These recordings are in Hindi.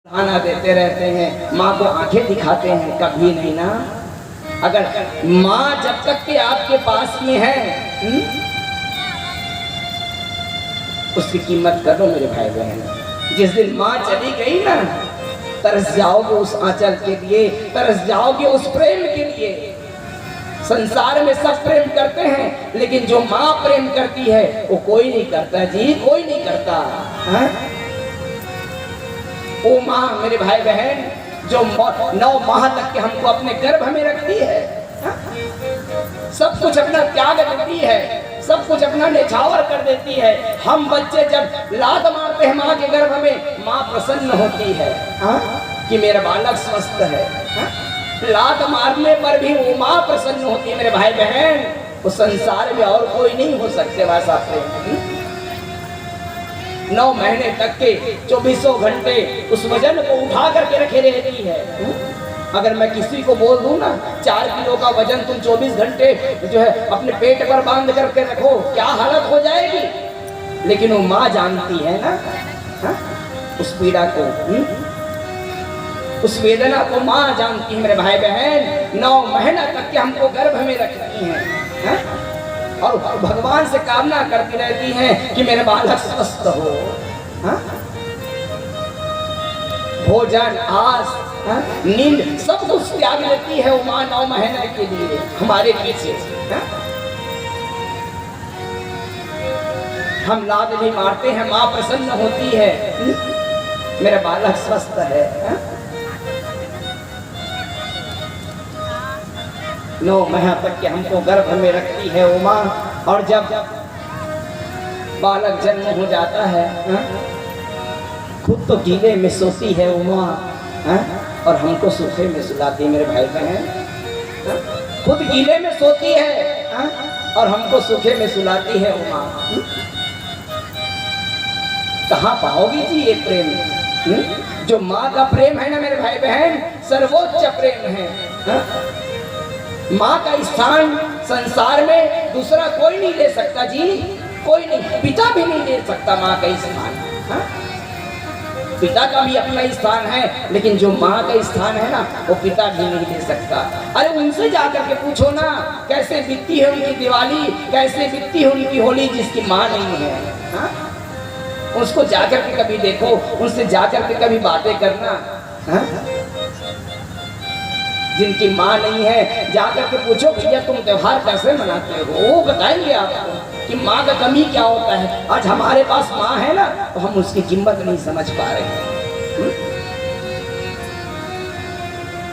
खाना देते रहते हैं, माँ को आंखें दिखाते हैं, कभी नहीं ना। अगर माँ जब तक के आपके पास में है उसकी कीमत करो मेरे भाई बहन। जिस दिन माँ चली गई ना, तरस जाओगे उस आंचल के लिए, तरस जाओगे उस प्रेम के लिए। संसार में सब प्रेम करते हैं, लेकिन जो माँ प्रेम करती है वो कोई नहीं करता जी, कोई नहीं करता है? वो माँ मेरे भाई बहन जो 9 माह तक के हमको अपने गर्भ में रखती है, सब कुछ अपना त्याग देती है, सब कुछ अपना निछावर कर देती है। हम बच्चे जब लात मारते हैं माँ के गर्भ में, माँ प्रसन्न होती है कि मेरा बालक स्वस्थ है। लात मारने पर भी वो माँ प्रसन्न होती है मेरे भाई बहन। वो संसार में और कोई नहीं हो सकते वैसा प्रेम। 9 महीने तक के 24 घंटे उस वजन को उठा करके रखे रहती है। अगर मैं किसी को बोल दूं ना 4 किलो का वजन तुम 24 घंटे जो है अपने पेट पर बांध करके रखो, क्या हालत हो जाएगी। लेकिन वो माँ जानती है ना उस पीड़ा को, उस वेदना को माँ जानती है मेरे भाई बहन। 9 महीना तक के हमको गर्भ में रखती है और भगवान से कामना करती रहती हैं कि मेरे बालक स्वस्थ हो। भोजन, आस, नींद सब कुछ त्याग लेती है वो माँ 9 महीने के लिए हमारे पीछे। हम लाद भी मारते हैं, माँ प्रसन्न होती है, मेरा बालक स्वस्थ है। 9 महीना तक के हमको गर्भ में रखती है वो माँ। और जब बालक जन्म हो जाता है खुद तो गीले में सोती है वो माँ और हमको सूखे में सुलाती है मेरे भाई बहन। खुद गीले में सोती है और हमको सूखे में सुलाती है वो माँ। कहाँ पाओगी जी ये प्रेम? जो माँ का प्रेम है ना मेरे भाई बहन, सर्वोच्च प्रेम है। माँ का स्थान संसार में दूसरा कोई नहीं ले सकता जी, कोई नहीं। पिता भी नहीं ले सकता माँ का स्थान। पिता का भी अपना स्थान है, लेकिन जो माँ का स्थान है ना वो पिता भी नहीं ले सकता। अरे उनसे जाकर के पूछो ना कैसे बीतती है उनकी दिवाली, कैसे बीतती है उनकी होली जिसकी माँ नहीं है। उसको जाकर के कभी देखो, उनसे जाकर के कभी बातें करना। जिनकी माँ नहीं है जाकर के पूछो भैया तुम त्योहार कैसे मनाते हो, वो बताएंगे आपको कि माँ का कमी क्या होता है। आज हमारे पास माँ है ना तो हम उसकी कीमत नहीं समझ पा रहे हैं।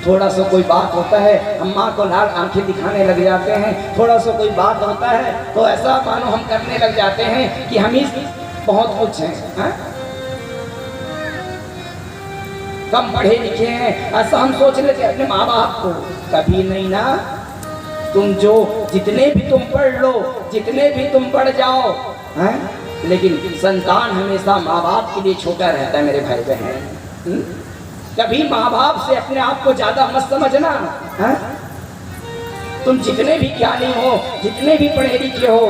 थोड़ा सा कोई बात होता है हम माँ को लाल आंखें दिखाने लग जाते हैं, थोड़ा सा कोई बात होता है तो ऐसा मानो हम करने लग जाते हैं कि हम ही बहुत कुछ हैं, कम पढ़े लिखे हैं, ऐसा हम सोच लेते अपने माँ बाप को। कभी नहीं ना। तुम जो जितने भी तुम पढ़ लो, जितने भी तुम पढ़ जाओ, लेकिन संतान हमेशा माँ बाप के लिए छोटा रहता है मेरे भाई बहन। कभी माँ बाप से अपने आप को ज्यादा मत समझना। तुम जितने भी ज्ञानी हो, जितने भी पढ़े लिखे हो,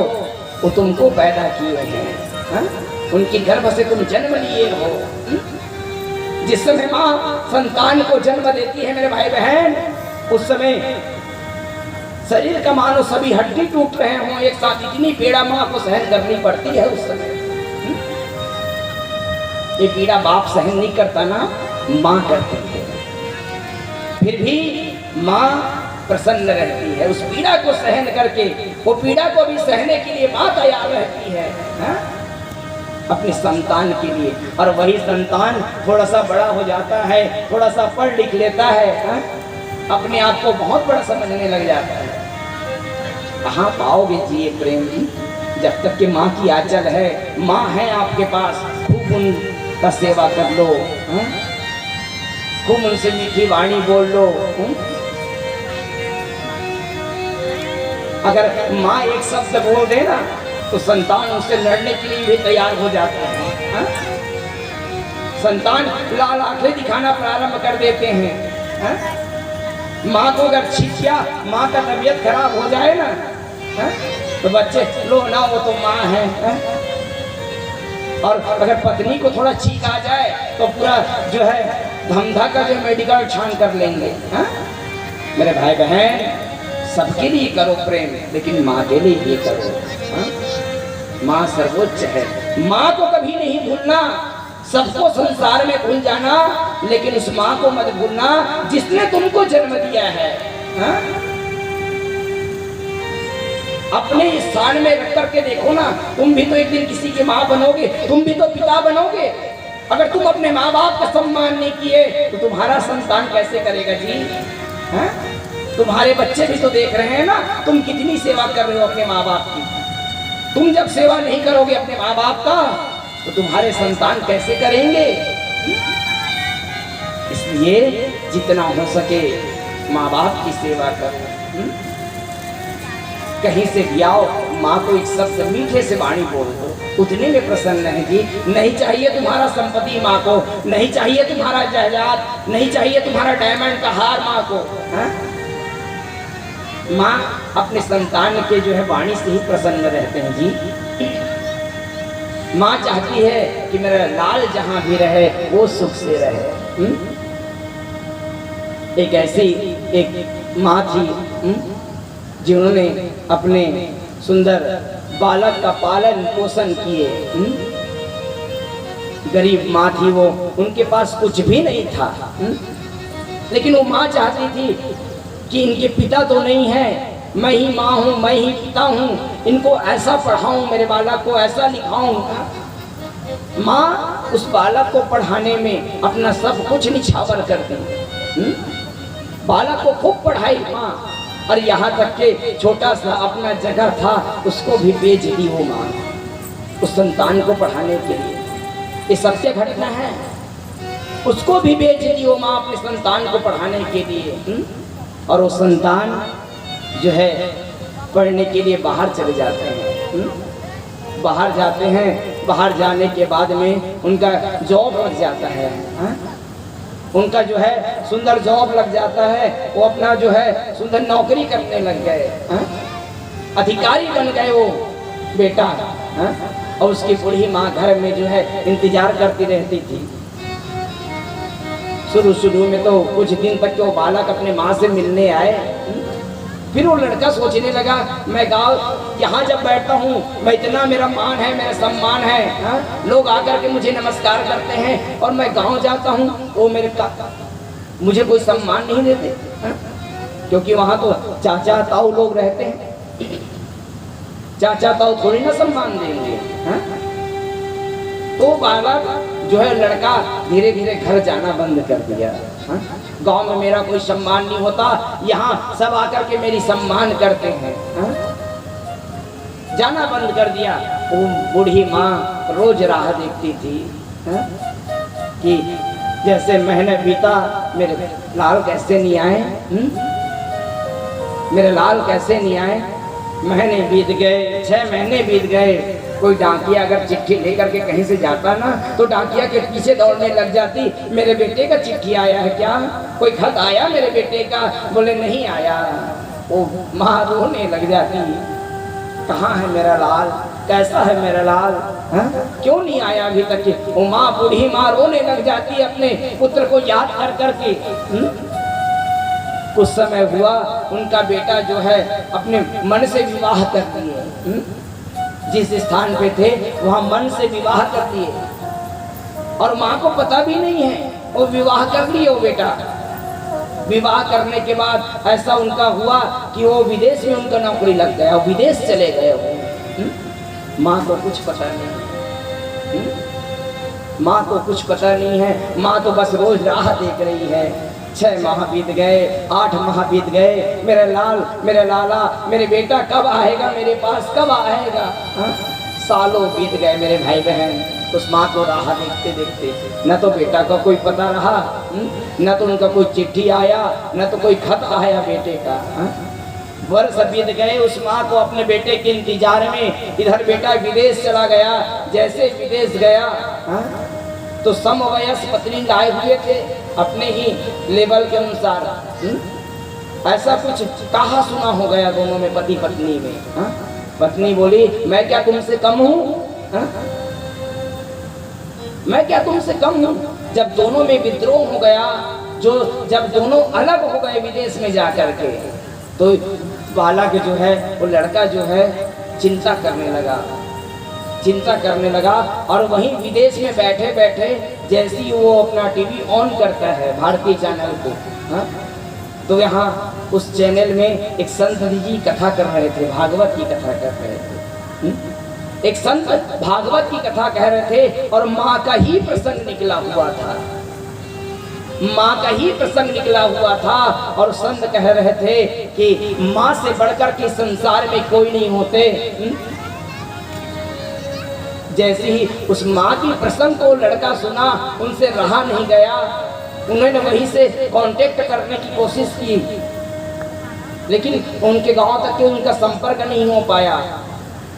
वो तुमको पैदा किए हैं, उनके गर्भ से तुम जन्म लिए हो। जिस समय माँ संतान को जन्म देती है मेरे भाई बहन, उस समय शरीर का मानो सभी हड्डी टूट रहे हों एक साथ, इतनी पीड़ा माँ को सहन करनी पड़ती है उस समय। ये पीड़ा बाप सहन नहीं करता ना, माँ करती है। फिर भी माँ प्रसन्न रहती है उस पीड़ा को सहन करके। वो पीड़ा को भी सहने के लिए माँ तैयार रहती है अपने संतान के लिए। और वही संतान थोड़ा सा बड़ा हो जाता है, थोड़ा सा पढ़ लिख लेता है, अपने आप को बहुत बड़ा समझने लग जाता है। कहाँ पाओगे जी ये प्रेम जी? जब तक कि माँ की आंचल है, माँ है आपके पास, खूब उनका सेवा कर लो, खूब उनसे मीठी वाणी बोल लो। अगर माँ एक शब्द बोल दे ना तो संतान उससे लड़ने के लिए भी तैयार हो जाते हैं। संतान लाल आंखें दिखाना प्रारंभ कर देते हैं। माँ को अगर छींकिया, माँ का तबीयत खराब हो जाए ना तो बच्चे लो ना वो तो माँ है। और अगर पत्नी को थोड़ा छींक आ जाए तो पूरा जो है धमधा का जो मेडिकल छान कर लेंगे। हाँ? मेरे भाई बहन, सबके लिए करो प्रेम, लेकिन माँ के लिए ये करो। हाँ? माँ सर्वोच्च है, माँ को कभी नहीं भूलना। सबको संसार में भूल जाना, लेकिन उस माँ को मत भूलना जिसने तुमको जन्म दिया है। हाँ? अपने स्थान में रख करके देखो ना, तुम भी तो एक दिन किसी की माँ बनोगे, तुम भी तो पिता बनोगे। अगर तुम अपने माँ बाप का सम्मान नहीं किए तो तुम्हारा संतान कैसे करेगा जी? हाँ? तुम्हारे बच्चे भी तो देख रहे हैं ना, तुम कितनी सेवा कर रहे हो अपने माँ बाप की। तुम जब सेवा नहीं करोगे अपने माँ बाप का तो तुम्हारे संतान कैसे करेंगे? इसलिए जितना हो सके माँ बाप की सेवा करो। कहीं से भी आओ, माँ को एक शब्द मीठे से वाणी बोल दो, उतने में प्रसन्न है जी। नहीं चाहिए तुम्हारा संपत्ति माँ को, नहीं चाहिए तुम्हारा जायदाद, नहीं चाहिए तुम्हारा डायमंड का हार माँ को। हाँ? माँ अपने संतान के जो है वाणी से ही प्रसन्न रहते हैं जी। माँ चाहती है कि मेरा लाल जहां भी रहे वो सुख से रहे। एक ऐसी एक माँ थी जिन्होंने अपने सुंदर बालक का पालन पोषण किए। गरीब माँ थी वो, उनके पास कुछ भी नहीं था, लेकिन वो माँ चाहती थी कि इनके पिता तो नहीं है, मैं ही माँ हूँ, मैं ही पिता हूँ, इनको ऐसा पढ़ाऊँ, मेरे बालक को ऐसा लिखाऊँ। माँ उस बालक को पढ़ाने में अपना सब कुछ निछावर करती। बालक को खूब पढ़ाई माँ, और यहाँ तक के छोटा सा अपना जगह था उसको भी बेच दी वो माँ उस संतान को पढ़ाने के लिए। ये सत्य घटना है। उसको भी बेच दी वो माँ अपने संतान को पढ़ाने के लिए। और वो संतान जो है पढ़ने के लिए बाहर चले जाते हैं। बाहर जाते हैं, बाहर जाने के बाद में उनका जॉब लग जाता है। उनका जो है सुंदर जॉब लग जाता है, वो अपना जो है सुंदर नौकरी करने लग गए, अधिकारी बन गए वो बेटा। और उसकी बूढ़ी माँ घर में जो है इंतजार करती रहती थी। शुरू में तो कुछ दिन तक वो बालक अपने माँ से मिलने आए। फिर वो लड़का सोचने लगा, मैं गाँव यहाँ जब बैठता हूँ मैं इतना मेरा मान है, मेरा सम्मान है, लोग आकर के मुझे नमस्कार करते हैं, और मैं गाँव जाता हूँ वो मुझे कोई सम्मान नहीं देते। क्योंकि वहाँ तो चाचा ताऊ लोग रहते हैं, चाचा ताऊ थोड़ी ना सम्मान देंगे। तो बालक जो है लड़का धीरे धीरे घर जाना बंद कर दिया। गांव में मेरा कोई सम्मान नहीं होता, यहाँ सब आकर के मेरी सम्मान करते हैं। जाना बंद कर दिया। वो बूढ़ी माँ रोज राह देखती थी कि जैसे महीने बीता मेरे लाल कैसे नहीं आए, मेरे लाल कैसे नहीं आए। महीने बीत गए, 6 महीने बीत गए। कोई डाकिया अगर चिट्ठी लेकर के कहीं से जाता ना तो डाकिया के पीछे दौड़ने लग जाती, मेरे बेटे का चिट्ठी आया है क्या, कोई खत आया मेरे बेटे का? बोले नहीं आया। वो माँ रोने लग जाती, कहाँ है मेरा लाल, कैसा है मेरा लाल, क्यों नहीं आया अभी तक? वो माँ बूढ़ी माँ रोने लग जाती अपने पुत्र को याद कर करके। कुछ समय हुआ, उनका बेटा जो है अपने मन से विवाह कर दिए। जिस स्थान पे थे वहां मन से विवाह कर दिए, और माँ को पता भी नहीं है, वो विवाह कर लिए वो बेटा। विवाह करने के बाद ऐसा उनका हुआ कि वो विदेश में उनका नौकरी लग गया, विदेश चले गए। माँ को कुछ पता नहीं, माँ को कुछ पता नहीं है। माँ तो बस रोज राह देख रही है। 6 माह बीत गए, 8 माह बीत गए, मेरा लाल, मेरा लाला, मेरे बेटा कब आएगा मेरे पास, कब आएगा? सालों बीत गए मेरे भाई बहन उस माँ को राह देखते देखते। न तो बेटा का कोई पता रहा, न तो उनका कोई चिट्ठी आया, न तो कोई खत आया बेटे का। वर्ष बीत गए उस माँ को अपने बेटे के इंतजार में। इधर बेटा विदेश चला गया। जैसे विदेश गया तो समवयस पत्नी लाए हुए थे अपने ही लेवल के अनुसार। ऐसा कुछ कहा सुना हो गया दोनों में, पति पत्नी में। पत्नी बोली, मैं क्या तुमसे कम हूँ? मैं क्या तुमसे कम हूँ? जब दोनों में विद्रोह हो गया, जब दोनों अलग हो गए विदेश में जाकर के, तो बालक जो है, वो लड़का जो है चिंता करने लगा और वहीं विदेश में बैठे बैठे जैसे ही वो अपना टीवी ऑन करता है भारतीय चैनल को, हाँ, तो यहाँ उस चैनल में एक संत जी कथा कर रहे थे, भागवत की कथा कर रहे थे। एक संत भागवत की कथा कह रहे थे और माँ का ही प्रसंग निकला हुआ था, माँ का ही प्रसंग निकला हुआ था। और संत कह रहे थे कि माँ से बढ़कर के संसार में कोई नहीं होते। जैसे ही उस माँ की प्रसंग को लड़का सुना, उनसे रहा नहीं गया, उन्होंने वहीं से कांटेक्ट करने की कोशिश की, लेकिन उनके गांव तक के उनका संपर्क नहीं हो पाया।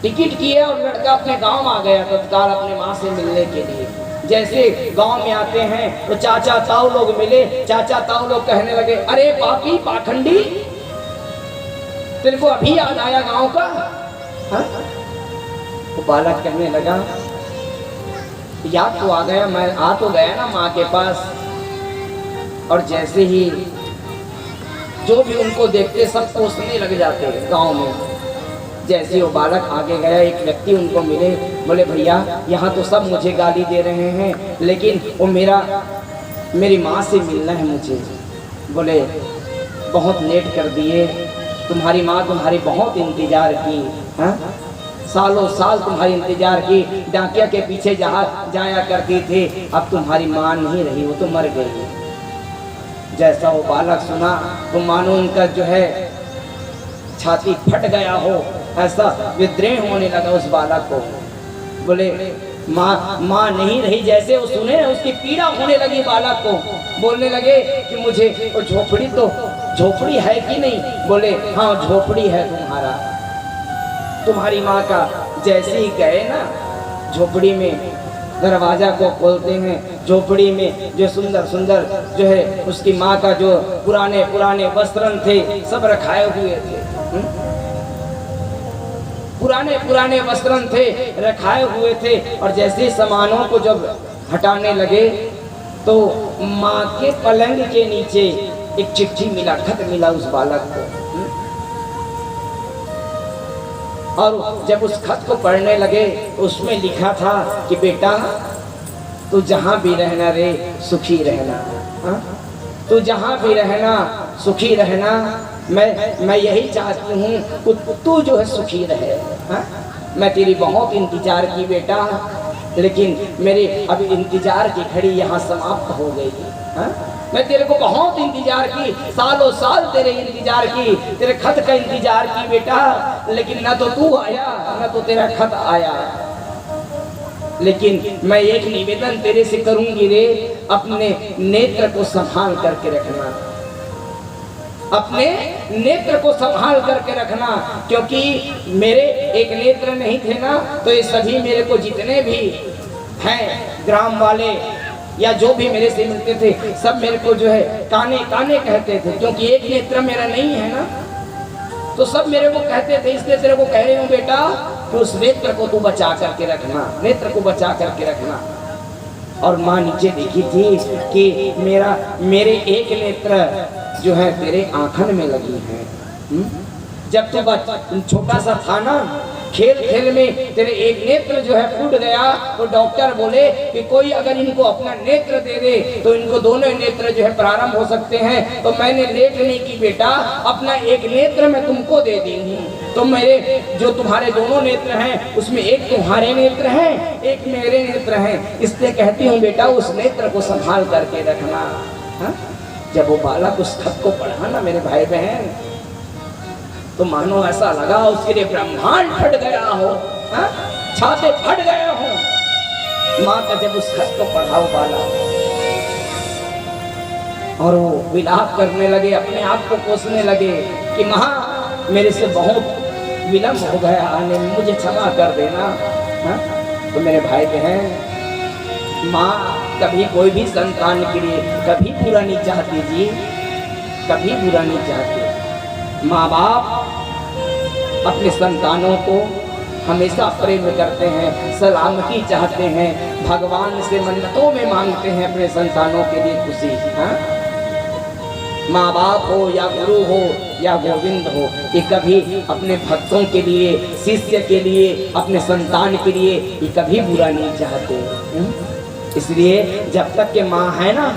टिकट किए और लड़का अपने गांव आ गया तत्काल अपने माँ से मिलने के लिए। जैसे गांव में आते हैं तो चाचा ताऊ लोग मिले, चाचा ताऊ लोग कहने लगे, अरे पापी पाखंडी, तेरे को अभी याद आया गांव का? हाँ? वो बालक कहने लगा, याद तो आ गया, मैं आ तो गया ना माँ के पास। और जैसे ही जो भी उनको देखते सब कोसने लग जाते गांव में। जैसे वो बालक आगे गया, एक व्यक्ति उनको मिले, बोले भैया यहाँ तो सब मुझे गाली दे रहे हैं, लेकिन वो मेरी माँ से मिलना है मुझे। बोले बहुत लेट कर दिए, तुम्हारी माँ तुम्हारी बहुत इंतजार की, हाँ, सालों साल तुम्हारी इंतजार की, डाकिया के पीछे जाया करती थी, अब तुम्हारी माँ नहीं रही, वो तो मर गई। जैसा वो बालक सुना तो मानो उनका जो है छाती फट गया हो, ऐसा विद्रोह होने लगा उस बालक को। बोले माँ नहीं रही, जैसे वो सुने उसकी पीड़ा होने लगी बालक को। बोलने लगे कि मुझे वो झोपड़ी है कि नहीं? बोले हाँ झोपड़ी है तुम्हारी माँ का। जैसे ही गए ना झोपड़ी में, दरवाजा को खोलते हैं, झोपड़ी में जो सुंदर सुंदर जो है उसकी माँ का जो पुराने पुराने वस्त्र थे सब रखाए हुए थे, पुराने पुराने वस्त्र थे रखाए हुए थे। और जैसे सामानों को जब हटाने लगे तो माँ के पलंग के नीचे एक चिट्ठी मिला, खत मिला उस बालक को। और जब उस खत को पढ़ने लगे उसमें लिखा था कि बेटा तू जहाँ भी रहना रे सुखी रहना, हाँ? तू जहाँ भी रहना सुखी रहना, मैं यही चाहती हूँ तू जो है सुखी रहे, हाँ? मैं तेरी बहुत इंतजार की बेटा, लेकिन मेरे अभी इंतजार की घड़ी यहाँ समाप्त हो गई, हाँ? मैं तेरे को बहुत इंतजार की, सालों साल तेरे इंतजार की, तेरे खत का इंतजार की बेटा, लेकिन ना तो तू आया ना तो तेरा खत आया। लेकिन मैं एक निवेदन तेरे से करूंगी रे, अपने नेत्र को संभाल करके रखना, अपने नेत्र को संभाल करके रखना, क्योंकि मेरे एक नेत्र नहीं थे ना तो ये सभी मेरे को जितने भी हैं ग्राम वाले या जो भी मेरे से मिलते थे सब मेरे को जो है काने काने कहते थे, क्योंकि एक नेत्र मेरा नहीं है ना, तो सब मेरे को कहते थे। इसलिए तेरे को कह रही हूँ बेटा कि उस नेत्र को तू बचा करके रखना, नेत्र को बचा करके रखना। और माँ नीचे देखी थी कि मेरे एक नेत्र जो है तेरे आंखन में लगी है। जब तू छोटा सा था ना, खेल खेल में तेरे एक नेत्र जो है फूट गया, तो डॉक्टर बोले कि कोई अगर इनको अपना नेत्र दे दे तो इनको दोनों नेत्र जो है प्रारंभ हो सकते हैं। तो मैंने लेट नहीं की बेटा, अपना एक नेत्र मैं तुमको दे दी हूँ। तो मेरे जो तुम्हारे दोनों नेत्र हैं उसमें एक तुम्हारे नेत्र हैं, एक मेरे नेत्र हैं, इसलिए कहती हूँ बेटा उस नेत्र को संभाल करके रखना, हा? जब वो बालक उस खत को पढ़ा ना मेरे भाई बहन, तो मानो ऐसा लगा उसके लिए ब्रह्मांड फट गया हो, हा? छाते फट गए हो। माँ का जब उस खत को पढ़ा वो बालक, और वो विलाप करने लगे, अपने आप को कोसने लगे कि माँ मेरे से बहुत विलम्ब हो गया आने में, मुझे क्षमा कर देना, हा? तो मेरे भाई बहन, माँ कभी कोई भी संतान के लिए कभी बुरा नहीं चाहती जी, कभी बुरा नहीं चाहती। माँ बाप अपने संतानों को हमेशा प्रेम करते हैं, सलामती चाहते हैं, भगवान से मन्नतों में मांगते हैं अपने संतानों के लिए खुशी। हाँ, माँ बाप हो या गुरु हो या गोविंद हो, ये कभी अपने भक्तों के लिए, शिष्य के लिए, अपने संतान के लिए ये कभी बुरा नहीं चाहते। इसलिए जब तक के माँ है ना,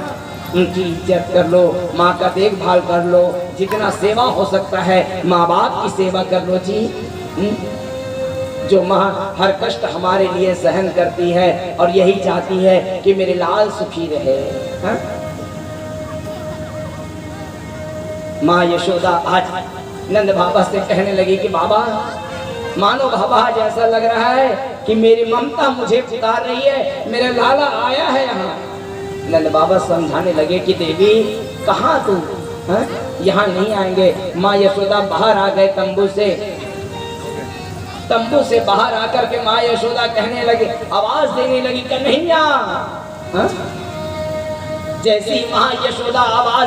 उनकी इज्जत कर लो, माँ का देखभाल कर लो, जितना सेवा हो सकता है माँ बाप की सेवा कर लो जी। जो माँ हर कष्ट हमारे लिए सहन करती है और यही चाहती है कि मेरे लाल सुखी रहे। हा? माँ यशोदा आज नंद बाबा से कहने लगी कि बाबा, मानो बाबा आज ऐसा लग रहा है कि मेरी ममता मुझे पुकार रही है, मेरा लाला आया है यहाँ। नंद बाबा समझाने लगे कि देवी कहाँ तू, यहाँ नहीं आएंगे। माँ यशोदा बाहर आ गए तंबू से बाहर आकर के माँ यशोदा कहने लगे, आवाज देने लगी कन्हैया। जैसी माँ यशोदा आवाज